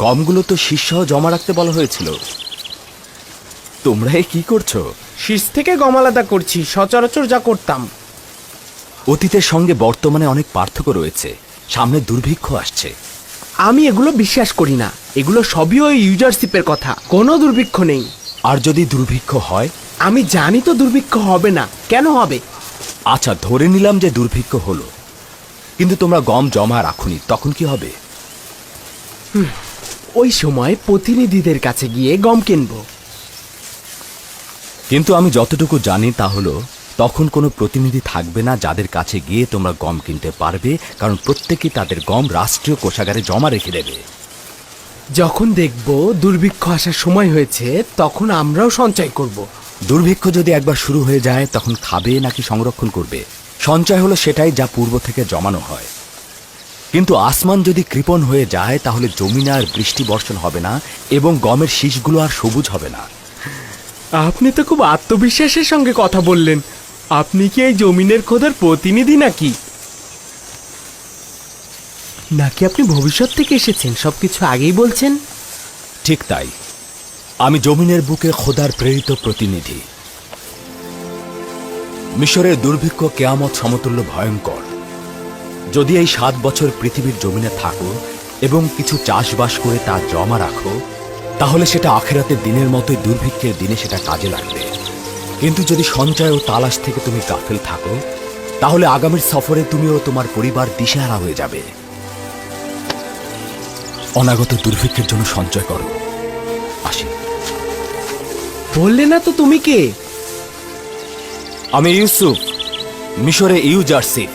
গমগুলো তো শীষসহ জমা রাখতে বলা হয়েছিল। তোমরা কি করছো? শীষ থেকে গম আলাদা করছি, সচরাচর যা করতাম। অতীতের সঙ্গে বর্তমানে অনেক পার্থক্য রয়েছে। সামনে দুর্ভিক্ষ আসছে। আমি এগুলো বিশ্বাস করি না। এগুলো সবই ওই ইউজারশিপের কথা। কোনো দুর্ভিক্ষ নেই। আর যদি দুর্ভিক্ষ হয়? আমি জানি তো দুর্ভিক্ষ হবে না। কেন হবে? আচ্ছা, ধরে নিলাম যে দুর্ভিক্ষ হলো, কিন্তু তোমরা গম জমা রাখুনি, তখন কি হবে? ওই সময় প্রতিনিধিদের কাছে গিয়ে গম কিনবো। কিন্তু আমি যতটুকু জানি তা হলো, তখন কোনো প্রতিনিধি থাকবে না যাদের কাছে গিয়ে তোমরা গম কিনতে পারবে, কারণ প্রত্যেকেই তাদের গম রাষ্ট্রীয় কোষাগারে জমা রেখে দেবে। যখন দেখব দুর্ভিক্ষ আসার সময় হয়েছে, তখন আমরাও সঞ্চয় করব। দুর্ভিক্ষ যদি একবার শুরু হয়ে যায়, তখন খাবে নাকি সংরক্ষণ করবে? সঞ্চয় হলো সেটাই যা পূর্ব থেকে জমানো হয়। কিন্তু আসমান যদি কৃপণ হয়ে যায়, তাহলে জমিনে আর বৃষ্টি বর্ষণ হবে না এবং গমের শীষগুলো আর সবুজ হবে না। আপনি তো খুব আত্মবিশ্বাসের সঙ্গে কথা বললেন। আপনি কি এই জমিনের খোদার প্রতিনিধি নাকি? নাকি আপনি ভবিষ্যৎ থেকে এসেছেন, সবকিছু আগেই বলছেন? ঠিক তাই, আমি জমিনের বুকে খোদার প্রেরিত প্রতিনিধি। মিশরের দুর্ভিক্ষ কেয়ামত সমতুল্য ভয়ঙ্কর। যদি এই 7 বছর পৃথিবীর জমিনে থাকো এবং কিছু চাষবাস করে তা জমা রাখো, তাহলে সেটা আখিরাতের দিনের মতোই দুর্ভিক্ষের দিনে সেটা কাজে লাগবে। কিন্তু যদি সঞ্চয় ও তালাশ থেকে তুমি গাফেল থাকো, তাহলে আগামীর সফরে তুমি ও তোমার পরিবার দিশেহারা হয়ে যাবে। অনাগত দুর্ভিক্ষের জন্য সঞ্চয় করো। আসি। বললে না তো তুমি কে? আমি ইউসুফ, মিশরে ইউজারশিপ।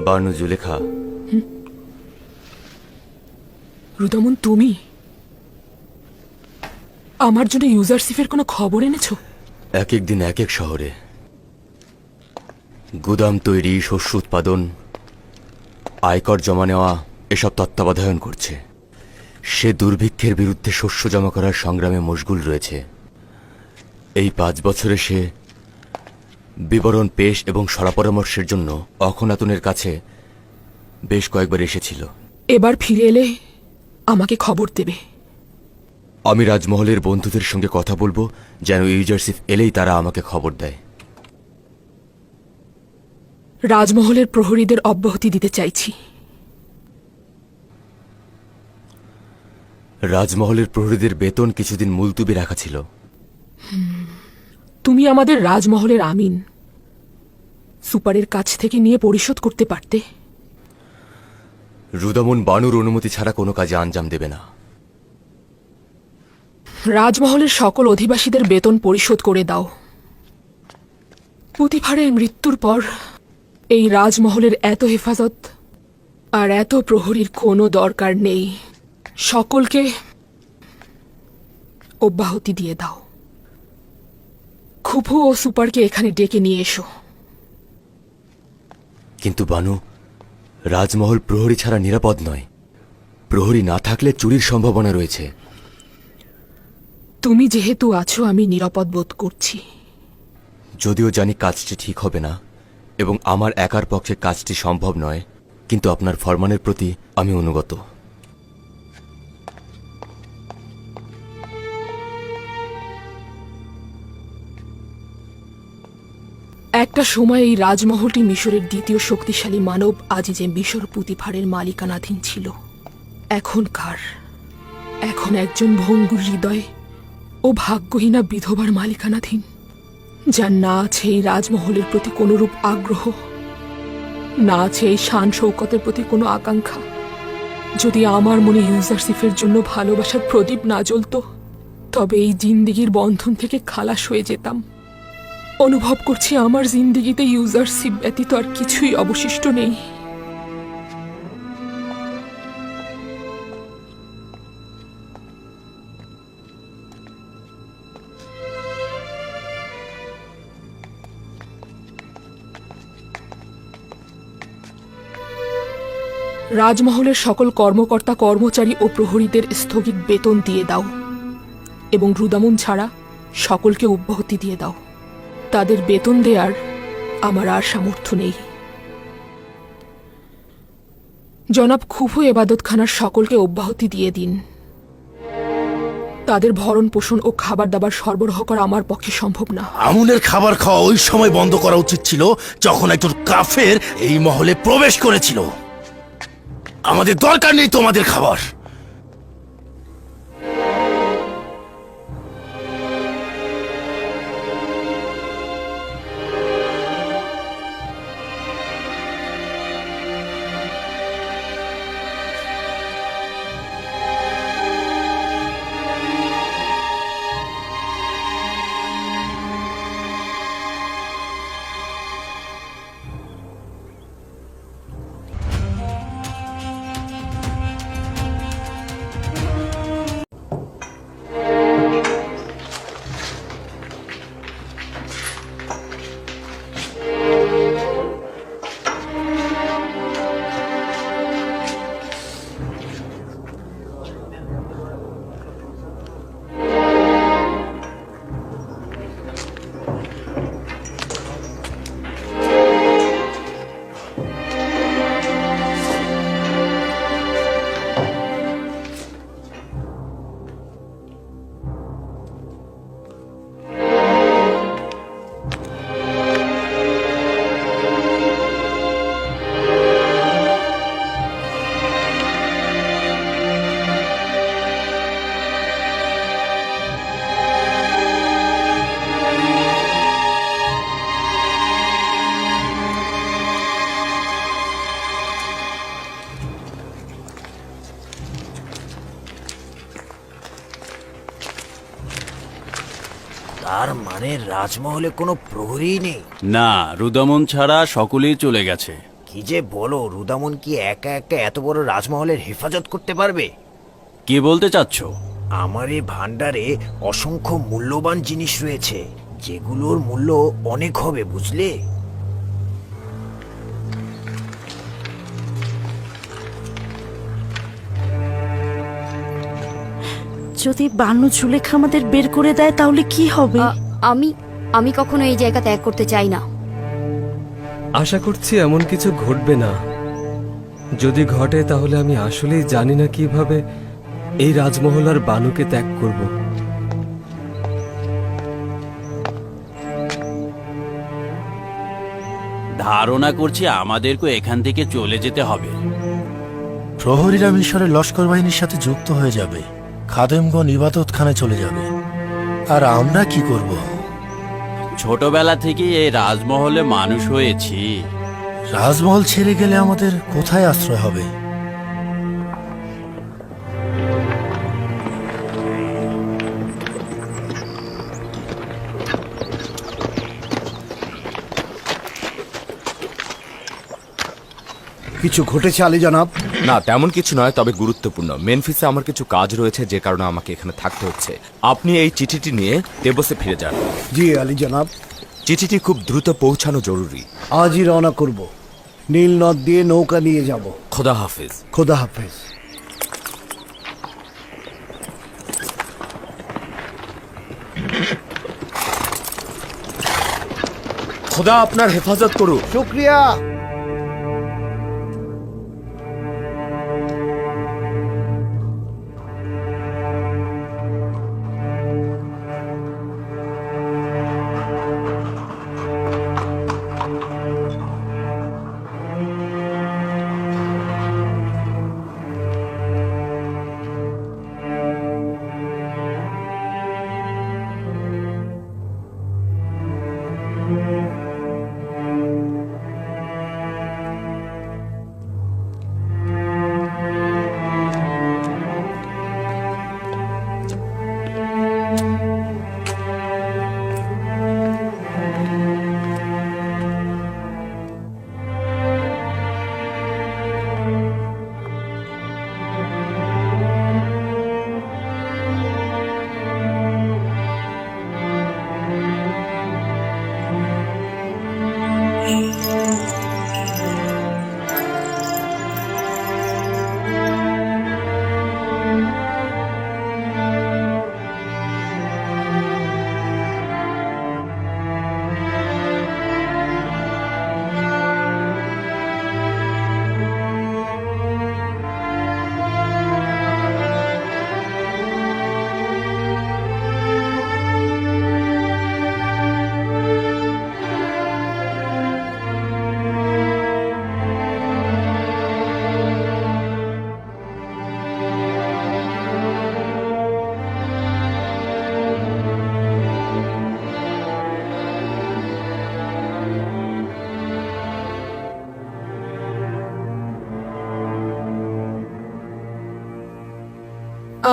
বানু জুলেখা। রুদামন, তুমি আমার জন্য ইউজারশিপের কোনো খবর এনেছো? এক এক দিন এক এক শহরে গুদাম তৈরি, শস্য উৎপাদন, আয়কর জমা নেওয়া, এসব তত্ত্বাবধান করছে। সে দুর্ভিক্ষের বিরুদ্ধে শস্য জমা করার সংগ্রামে মশগুল রয়েছে। এই 5 বছরে সে বিবরণ পেশ এবং সরাপরামর্শের জন্য অখনাতুনের কাছে বেশ কয়েকবার এসেছিল। এবার ফিরে এলে আমাকে খবর দেবে। আমি রাজমহলের বন্ধুদের সঙ্গে কথা বলবো, যেন ইউজারশিপ এলেই তারা আমাকে খবর দেয়। রাজমহলের প্রহরীদের অব্যাহতি দিতে চাইছি। রাজমহলের প্রহরীদের বেতন কিছুদিন মুলতুবি রাখা ছিল। তুমি আমাদের রাজমহলের আমিন, সুপারের কাছ থেকে নিয়ে পরিশোধ করতে পারতে। রুদামন বানুর অনুমতি ছাড়া কোনো কাজে আঞ্জাম দেবে না। রাজমহলের সকল অধিবাসীদের বেতন পরিশোধ করে দাও। পুতিফারের মৃত্যুর পর এই রাজমহলের এত হেফাজত আর এত প্রহরীর কোনো দরকার নেই। সকলকে অব্যাহতি দিয়ে দাও। খুফু ও সুপারকে এখানে ডেকে নিয়ে এসো। কিন্তু বানু, রাজমহল প্রহরী ছাড়া নিরাপদ নয়। প্রহরী না থাকলে চুরির সম্ভাবনা রয়েছে। তুমি যেহেতু আছো, আমি নিরাপদ বোধ করছি। যদিও জানি কাজটি ঠিক হবে না এবং আমার একার পক্ষে কাজটি সম্ভব নয়, কিন্তু আপনার ফরমানের প্রতি আমি অনুগত। একটা সময় এই রাজমহলটি মিশরের দ্বিতীয় শক্তিশালী মানব আজিজে মিশর পুতিফারের মালিকানাধীন ছিল। এখন একজন ভঙ্গুর হৃদয় ও ভাগ্যহীনা বিধবার মালিকানাধীন, যার না আছে এই রাজমহলের প্রতি কোনরূপ আগ্রহ, না আছে এই শান শৌকতের প্রতি কোনো আকাঙ্ক্ষা। যদি আমার মনে ইউজারশিপের জন্য ভালোবাসার প্রদীপ না জ্বলত, তবে এই জিন্দিগির বন্ধন থেকে খালাস হয়ে যেতাম। অনুভব করছি আমার জিন্দিগিতে ইউজারশিপ ব্যতীত আর কিছুই অবশিষ্ট নেই। রাজমহলের সকল কর্মকর্তা কর্মচারী ও প্রহরীদের স্থগিত বেতন দিয়ে দাও এবং রুদামন ছাড়া সকলকে অব্যাহতি দিয়ে দাও। তাদের বেতন দেওয়ার আমার আর সামর্থ্য নেই। জনাব খুফু এবাদতখানার সকলকে অব্যাহতি দিয়ে দিন। তাদের ভরণ পোষণ ও খাবার দাবার সরবরাহ করা আমার পক্ষে সম্ভব না। আমুনের খাবার খাওয়া ওই সময় বন্ধ করা উচিত ছিল যখন একজন কাফের এই মহলে প্রবেশ করেছিল। আমাদের দরকার নেই তোমাদের খাবার। তার মানে রাজমহলে কোনো প্রহরী নেই? না, রুদামন ছাড়া সকলেই চলে গেছে। কি যে বলো, রুদামন কি একা একা এত বড় রাজমহলের হেফাজত করতে পারবে? কি বলতে চাচ্ছ? আমার এই ভান্ডারে অসংখ্য মূল্যবান জিনিস রয়েছে, যেগুলোর মূল্য অনেক হবে, বুঝলে? যদি বানু জুলেখা আমাদের বের করে দেয় তাহলে কি হবে? আমি আমি কখনো এই জায়গা ত্যাগ করতে চাই না। আশা করছি এমন কিছু ঘটবে না। যদি ঘটে তাহলে আমি আসলেই জানি না কিভাবে এই রাজমহল আর বানুকে ত্যাগ করব। ধারণা করছি আমাদেরকে এখান থেকে চলে যেতে হবে। প্রহরীরা মিশরের লস্কর বাহিনীর সাথে যুক্ত হয়ে যাবে, খাদেমগণ ইবাদতখানায় চলে যাবে, আর আমরা কি করব? ছোটবেলা থেকেই এই রাজমহলে মানুষ হয়েছি। রাজমহল ছেড়ে গেলে আমাদের কোথায় আশ্রয় হবে? কিছু ঘটেছে আলী জনাব? না, তেমন কিছু নয়, তবে গুরুত্বপূর্ণ। মেনফিসে আমার কিছু কাজ রয়েছে, যে কারণে আমাকে এখানে থাকতে হচ্ছে। আপনি এই চিঠিটি নিয়ে তেবসে ফিরে যান। জি আলী জনাব। চিঠিটি খুব দ্রুত পৌঁছানো জরুরি। আজই রওনা করব। নীল নদ দিয়ে নৌকা নিয়ে যাব। খোদা হাফেজ। খোদা হাফেজ। খোদা আপনার হেফাজত করুক। শুক্রিয়া।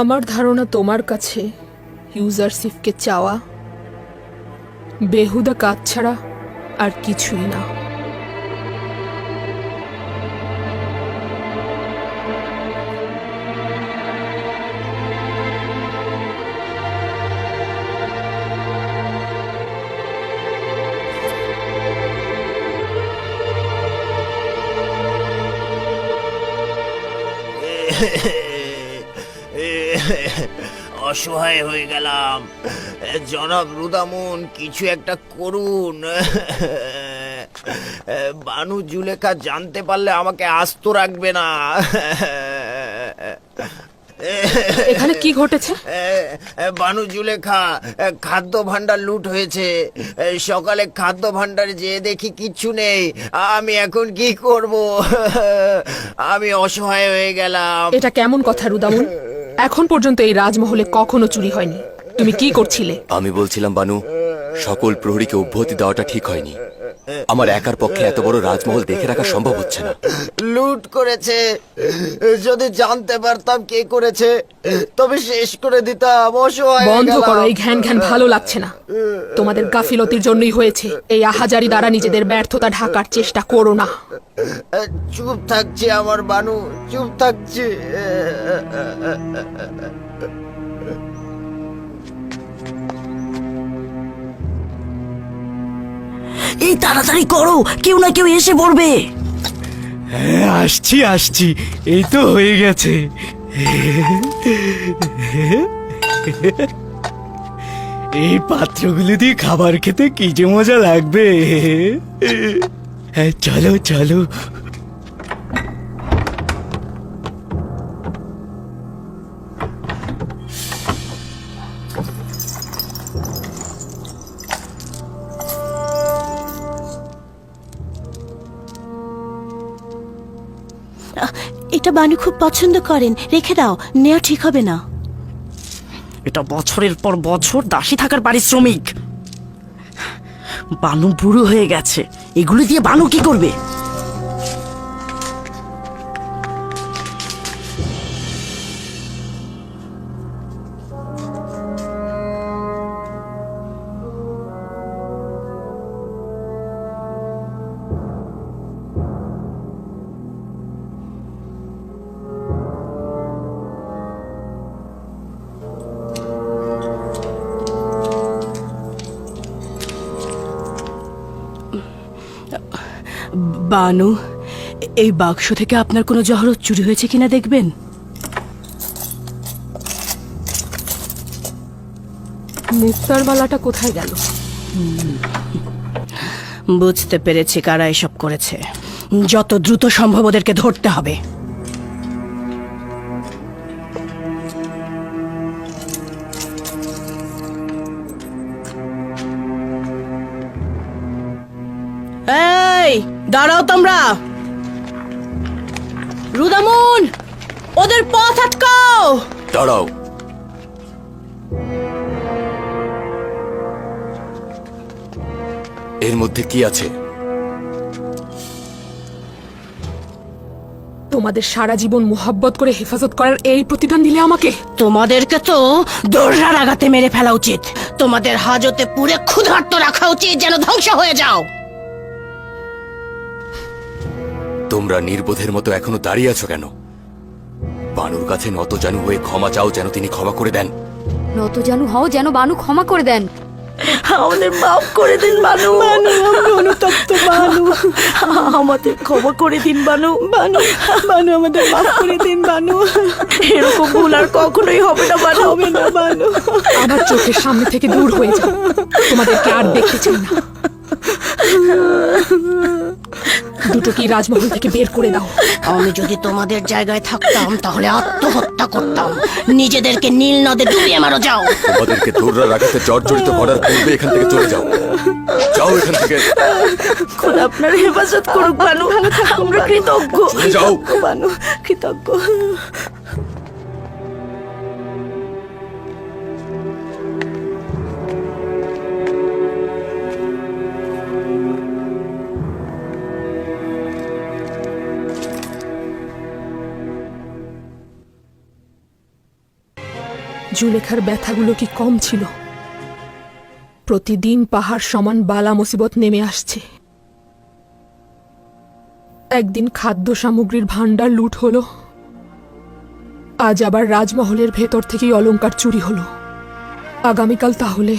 আমার ধারণা তোমার কাছে ইউজারশিপকে চাওয়া বেহুদা কাজ ছাড়া আর কিছুই না। অসহায় হয়ে গেলাম। জনাব রুদামুন, কিছু একটা করুন। বানু জুলেখা জানতে পারলে আমাকে আস্ত রাখবে না। এখানে কি ঘটেছে? বানু জুলেখা, খাদ্য ভান্ডার লুট হয়েছে। সকালে খাদ্য ভান্ডারে যেয়ে দেখি কিচ্ছু নেই। আমি এখন কি করব? আমি অসহায় হয়ে গেলাম। এটা কেমন কথা রুদামুন? এখন পর্যন্ত এই রাজমহলে কখনো চুরি হয়নি। তুমি কি করছিলে? আমি বলছিলাম বানু, সকল প্রহরীকে অব্যাহতি দেওয়াটা ঠিক হয়নি। আমার একার পক্ষে এত বড় রাজমহল দেখে রাখা সম্ভব হচ্ছে না। লুট করেছে। যদি জানতে পারতাম কে করেছে তবে শেষ করে দিতাম। অসহায় হয়ে বন্ধ করো গেলাম। এই ঘ্যান ঘ্যান, ভালো লাগছে না। তোমাদের গাফিলতির জন্যই হয়েছে। এই আহাজারি দ্বারা নিজেদের ব্যর্থতা ঢাকার চেষ্টা করো না। চুপ থাকছি আমার বানু, চুপ থাকছি। এই তাড়াতাড়ি করো, কেউ না কেউ এসে পড়বে। হ্যাঁ, আসছি আসছি, এই তো হয়ে গেছে। এই পাত্রগুলো দিয়ে খাবার খেতে কি যে মজা লাগবে। হ্যাঁ, চলো চলো। এটা বানু খুব পছন্দ করেন, রেখে দাও, নেওয়া ঠিক হবে না। এটা বছরের পর বছর দাসী থাকার পারিশ্রমিক। বানু বুড়ো হয়ে গেছে, এগুলো দিয়ে বানু কি করবে? বানু, এই বাক্স থেকে আপনার কোনো জহরত চুরি হয়েছে কিনা দেখবেন। মুক্তার মালাটা কোথায় গেল? বুঝতে পেরেছি কারা এসব করেছে। যত দ্রুত সম্ভব ওদেরকে ধরতে হবে। এই দাঁড়াও তোমরা। রুদামুন, ওদের পথ আটকাও। দাঁড়াও। এর মধ্যে কি আছে? তোমাদের সারা জীবন মোহাব্বত করে হেফাজত করার এই প্রতিদান দিলে আমাকে? তোমাদেরকে তো দোররা লাগাতে মেরে ফেলা উচিত। তোমাদের হাজতে পুরে ক্ষুধার্ত রাখা উচিত, যেন ধ্বংস হয়ে যাও। তোমরা নির্বোধের মতো এখনো দাঁড়িয়ে আছো কেন? বানুর কাছে নতজানু হয়ে ক্ষমা চাও, যেন তিনি ক্ষমা করে দেন। নত জানু হও, যেন বানু ক্ষমা করে দেন। আমাদের মাফ করে দিন বানু। অনুতপ্ত বানু, আমাদের ক্ষমা করে দিন বানু। বানু, বানু আমাদের মাফ করে দিন বানু। এরকম ভুল আর কখনোই হবে না বানু, হবে না বানু। আমার চোখের সামনে থেকে দূর হয়ে যাও, তোমাদেরকে আর দেখতে চাই না। দুটোকেই রাজমহল থেকে বের করে দাও। আমি যদি তোমাদের জায়গায় থাকতাম তাহলে আত্মহত্যা করতাম। নিজেদেরকে নীল নদে ডুবিয়ে মারো। যাও, তোমাদেরকে দৌড়া রাখাতে জর্জরিত করার পূর্বে এখান থেকে চলে যাও। যাও এখান থেকে। খোদা আপনার হেফাজত করুক বানু। আমরা কৃতজ্ঞ। চলে যাও বানু, কৃতজ্ঞ। জুলেখার ব্যথাগুলো কি কম ছিল? প্রতিদিন পাহাড় সমান বালা মুসিবত নেমে আসছে। একদিন খাদ্য সামগ্রীর ভান্ডার লুট হলো, আজ আবার রাজমহলের ভেতর থেকেই অলংকার চুরি হলো। আগামীকাল তাহলে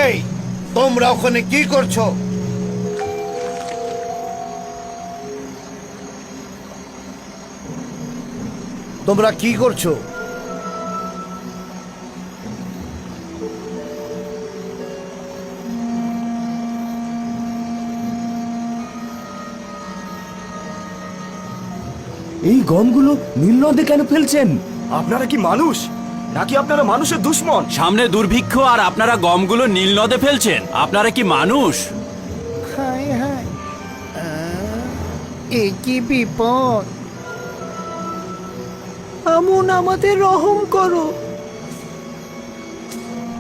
এই, তোমরা ওখানে কি করছো? তোমরা কি করছো? এই গমগুলো নীল নদে কেন ফেলছেন? আপনারা কি মানুষ নাকি আপনারা মানুষের দুশ্মন? সামনে দুর্ভিক্ষ আর আপনারা গমগুলো নীল নদে ফেলছেন? আপনারা কি মানুষ? হায় হায়, এ কি বিপদ! আমন, আমাদের রহম করো।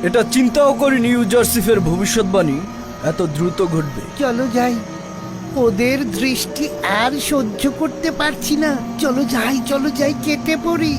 এটা চিন্তাও করিনি ইউজারসিফের ভবিষ্যৎবাণী এত দ্রুত ঘটবে। চলো যাই, ওদের দৃষ্টি আর সহ্য করতে পারছি না। চলো যাই, কেটে পড়ি।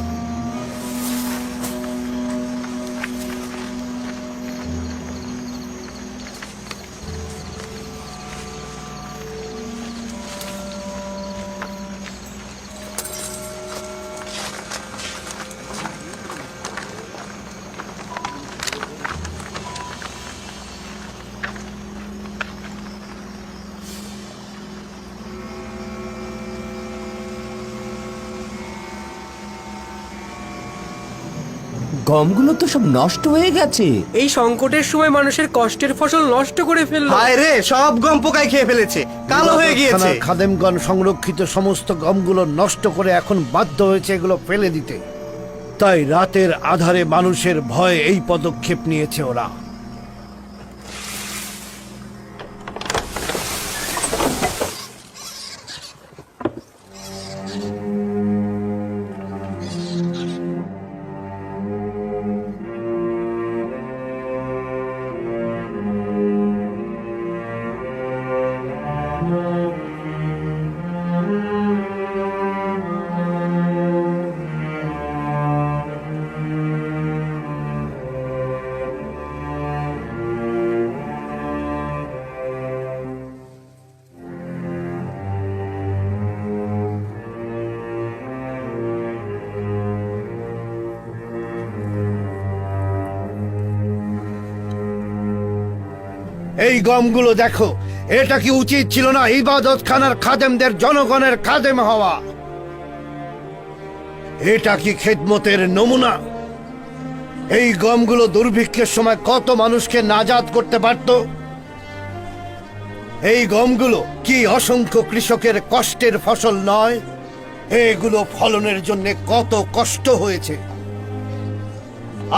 গমগুলো তো সব নষ্ট হয়ে গেছে। এই সংকটের সময় মানুষের কষ্টের ফসল নষ্ট করে ফেললো। হায় রে, সব গম পোকায় খেয়ে ফেলেছে, কালো হয়ে গিয়েছে। খাদেমগণ সংরক্ষিত সমস্ত গমগুলো নষ্ট করে এখন বাধ্য হয়েছে এগুলো ফেলে দিতে। তাই রাতের আধারে মানুষের ভয়ে এই পদক্ষেপ নিয়েছে ওরা। এই গমগুলো দেখো, এটা কি উচিত ছিল না ইবাদত খানার খাদেমদের জনগণের খাদেম হওয়া? এটা কি খেদমতের নমুনা? এই গমগুলো দুর্ভিক্ষের সময় কত মানুষকে নাজাত করতে পারত। এই গমগুলো কি অসংখ্য কৃষকের কষ্টের ফসল নয়? এগুলো ফলনের জন্য কত কষ্ট হয়েছে।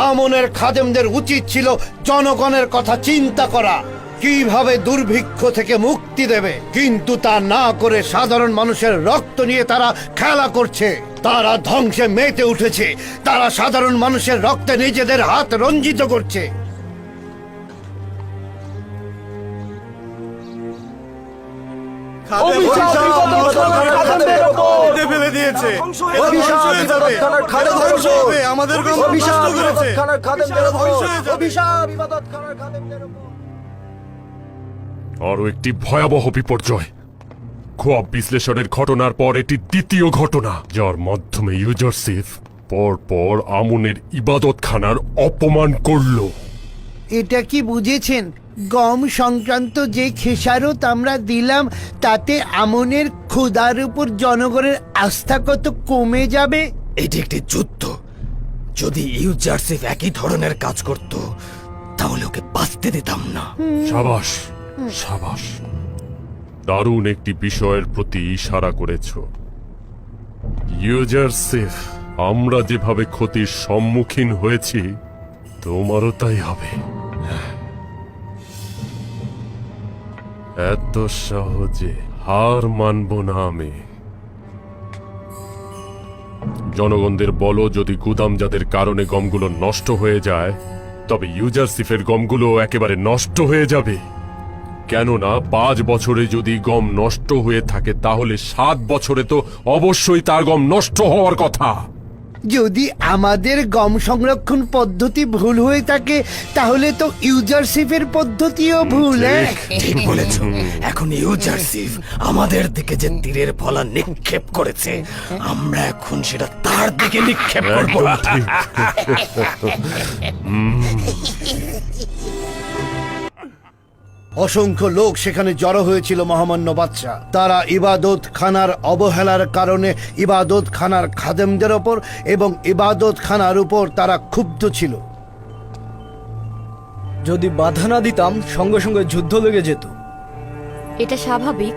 আমনের খাদেমদের উচিত ছিল জনগণের কথা চিন্তা করা, কিভাবে দুর্ভিক্ষ থেকে মুক্তি দেবে, কিন্তু তা না করে সাধারণ মানুষের রক্ত নিয়ে তারা খেলা করছে। তারা ধ্বংসে মেতে উঠেছে, তারা সাধারণ মানুষের রক্তে নিজেদের হাত রঞ্জিত করছে। আরো একটি ভয়াবহ বিপর্যয়। খোয়াব বিশ্লেষণের ঘটনার পর এটি দ্বিতীয় ঘটনা, যার মাধ্যমে ইউজারশিপ পর আমনের ইবাদতখানার অপমান করল। এটা কি বুঝেছেন? গম সংক্রান্ত যে খেসারত আমরা দিলাম তাতে আমনের খোদার উপর জনগণের আস্থা কত কমে যাবে। এটি একটি যুদ্ধ। যদি ইউজারশিপ একই ধরনের কাজ করত তাহলে ওকে বাঁচতে দিতাম না। সাবাস সাবাস, দারুণ একটি বিষয়ের প্রতি ইশারা করেছ। ইউজারশিপ, আমরা যেভাবে ক্ষতির সম্মুখীন হয়েছি তোমারও তাই হবে। এত সহজে হার মানব না আমি। জনগণদের বলো, যদি গুদামজাতের কারণে গমগুলো নষ্ট হয়ে যায় তবে ইউজারশিপের গমগুলো একেবারে নষ্ট হয়ে যাবে। কেননা 5 বছরে যদি গম নষ্ট হয়ে থাকে তাহলে 7 বছরে তো অবশ্যই তার গম নষ্ট হওয়ার কথা। যদি আমাদের গম সংরক্ষণ পদ্ধতি ভুল হয়ে থাকে তাহলে তো ইউজারশিপের পদ্ধতিও ভুল। ঠিক বলেছ। এখন ইউজারশিপ আমাদের দিকে যে তীরের ফলা নিক্ষেপ করেছে, আমরা এখন সেটা তার দিকে নিক্ষেপ করব। অসংখ্য লোক সেখানে জড়ো হয়েছিল মহামান্য বাদশা। তারা ইবাদত খানার অবহেলার কারণে ইবাদত খানার খাদেমদের ওপর এবং ইবাদত খানার উপর তারা ক্ষুব্ধ ছিল। যদি বাধা না দিতাম সঙ্গে সঙ্গে যুদ্ধ লেগে যেত। এটা স্বাভাবিক।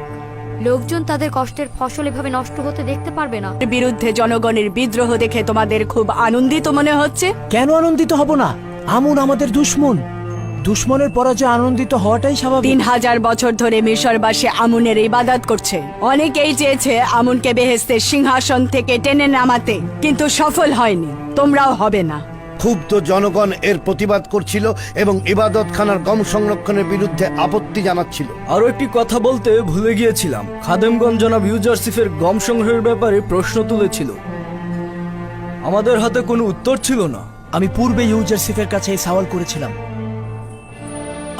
লোকজন তাদের কষ্টের ফসল এভাবে নষ্ট হতে দেখতে পারবে না। বিরুদ্ধে জনগণের বিদ্রোহ দেখে তোমাদের খুব আনন্দিত মনে হচ্ছে। কেন আনন্দিত হব না? আমন আমাদের দুশমন। দুশমনের পরাজয় আনন্দিত হওয়াটাই স্বাভাবিক। 3000 বছর ধরে মিশরবাসী আমুনের ইবাদত করছে। অনেকেই চেয়েছে আমুনকে বেহেশতের সিংহাসন থেকে টেনে নামাতে, কিন্তু সফল হয়নি। তোমরাও হবে না। ক্ষুব্ধ জনগণ এর প্রতিবাদ করছিল এবং ইবাদত খানার গম সংরক্ষণের বিরুদ্ধে আপত্তি জানাচ্ছিল। আরো একটি কথা বলতে ভুলে গিয়েছিলাম। খাদেমগণ জনাব ইউজারশিপের গম সংগ্রহের ব্যাপারে প্রশ্ন তুলেছিল। আমাদের হাতে কোনো উত্তর ছিল না। আমি পূর্বে ইউজারশিপের কাছে এই সওয়াল করেছিলাম।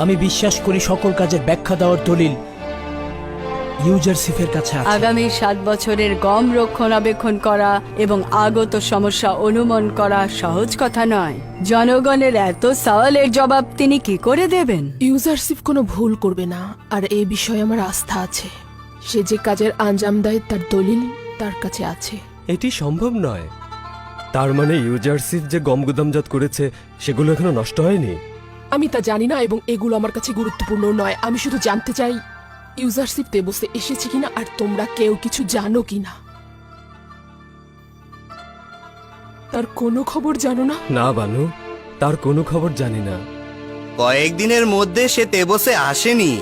আমি বিশ্বাস করি সকল কাজের ব্যাখ্যা দেওয়ার দলিল ইউজারশিপের কাছে আছে। আগামী 7 বছরের গম রক্ষণাবেক্ষণ করা এবং আগত সমস্যা অনুমান করা সহজ কথা নয়। জনগণের এত সওয়ালের জবাব তিনি কি করে দেবেন? ইউজারশিপ কোনো ভুল করবে না, আর এই বিষয়ে আমার আস্থা আছে। সে যে কাজের আঞ্জাম দেয় তার দলিল তার কাছে আছে। এটি সম্ভব নয়। তার মানে ইউজারশিপ যে গম গুদামজাত করেছে সেগুলো এখনো নষ্ট হয়নি? আমি তা জানি না এবং এগুলো আমার কাছে গুরুত্বপূর্ণ নয়। আমি শুধু জানতে চাই ইউজারশিপ তেবসে এসেছে কিনা আর তোমরা কেউ কিছু জানো কিনা। তার কোনো খবর জানো না? না বানু, তার কোনো খবর জানি না। কয়েকদিনের মধ্যে সে তেবসে আসেনি।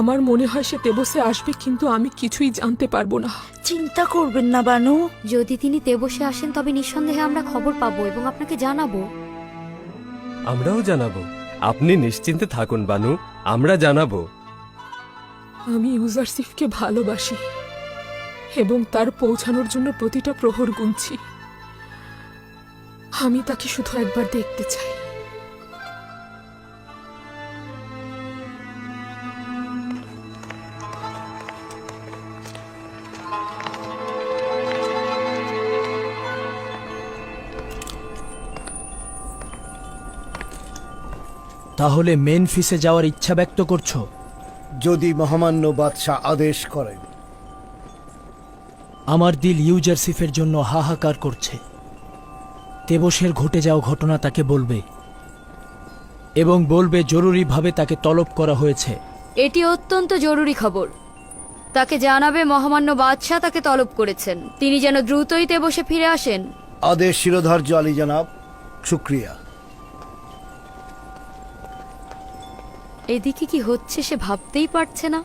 আমার মনে হয় সে তেবসে আসবে, কিন্তু আমি কিছুই জানতে পারবো না। চিন্তা করবেন না বানু। যদি তিনি তেবসে আসেন তবে নিঃসন্দেহে আমরা খবর পাবো এবং আপনাকে জানাবো। আমরাও জানাবো। আপনি নিশ্চিন্তে থাকুন বানু, আমরা জানাবো। আমি ইউজারশিপকে ভালোবাসি এবং তার পৌঁছানোর জন্য প্রতিটা প্রহর গুনছি। আমি তাকে শুধু একবার দেখতে চাই। তাহলে মেনফিসে যাওয়ার ইচ্ছা ব্যক্ত করছো? যদি মহামান্য বাদশা আদেশ করেন। আমার দিল ইউজারশিপের জন্য হাহাকার করছে। তেবসের ঘটে যাওয়া ঘটনা তাকে বলবে এবং বলবে জরুরিভাবে তাকে তলব করা হয়েছে। এটি অত্যন্ত জরুরি খবর। তাকে জানাবে মহামান্য বাদশাহ তাকে তলব করেছেন, তিনি যেন দ্রুতই তেবসে ফিরে আসেন। আদেশ শিরোধার্য আলী জনাব, শুক্রিয়া। এদিকে কি হচ্ছে সে ভাবতেই পারছে না।